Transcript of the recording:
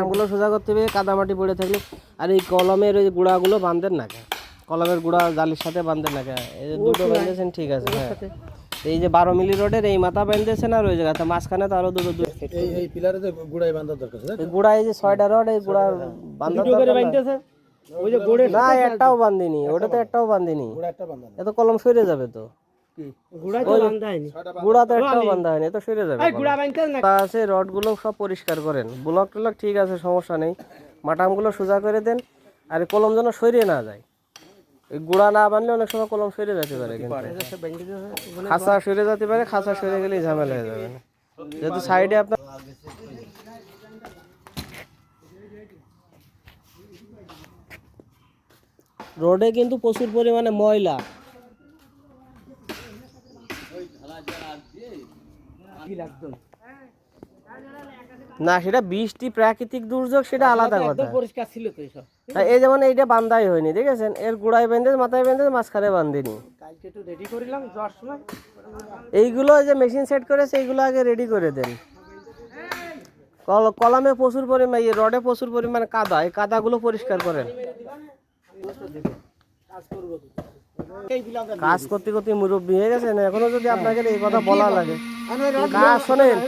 মাটামগুলো সোজা করতে হবে, কাদামাটি পড়ে থাকলে। আর এই কলমের ওই গুঁড়াগুলো বাঁধেন না কেন, কলমের গুঁড়া জালির সাথে বাঁধেন না কেন? এই যে দুটো বেঁধেছেন ঠিক আছে, হ্যাঁ। এই যে 12 মিলি রোডের এই মাথা বেঁধেছেন আর ওই জায়গাতে মাঝখানে তো আরো দুটো এই পিলারে তো গুড়াই বাঁধার দরকার আছে। গুঁড়া, এই যে 6টা রড, এই গুঁড়া বাঁধার দরকার না। ওই যে গোড়ে না একটাও বাঁধিনি, ওটা তো একটাও বাঁধিনি। গুড়া একটা বাঁধা এত কলম সরে যাবে তো, গুড়া তো বাঁধা হয়নি। গুঁড়া তো একটাও বাঁধা হয়নি, এ তো সরে যাবে। এই গুড়া বাঁধতে না। তা আছে, রডগুলো সব পরিষ্কার করেন, ব্লক টলক ঠিক আছে, সমস্যা নেই। মাটামগুলো সোজা করে দেন, আর কলম যেন সরিয়ে না যায়। এই গুঁড়া না বানলে অনেক সময় কলম সরে যেতে পারে, কিন্তু খাঁচা সরে যেতে পারে, খাঁচা সরে গেলেই ঝামেলা হয়ে যাবে না। যেহেতু সাইডে আপনার রোডে কিন্তু প্রচুর পরিমাণে ময়লা। না সেটা বৃষ্টি প্রাকৃতিক দুর্যোগ, সেটা আলাদা কথা। পরিষ্কার ছিল তো এসব। এই যেমন এইটা বান্ধাই হয়নি, দেখেছেন, এর গোড়ায় বেঁধে মাথায় বেঁধে মাঝখানে বান্ধিনি। কালকে একটু রেডি করিলাম যাওয়ার সময়। এইগুলো যে মেশিন সেট করেছে এইগুলো আগে রেডি করে দেন। কলমে প্রচুর পরিমাণে, রডে প্রচুর পরিমাণে কাদা, এই কাদাগুলো পরিষ্কার করেন। কাজ করতে করতে মুরব্বী হয়ে গেছেন, এখনো যদি আপনাকে এই কথা বলা লাগে, কাজ শোনেন।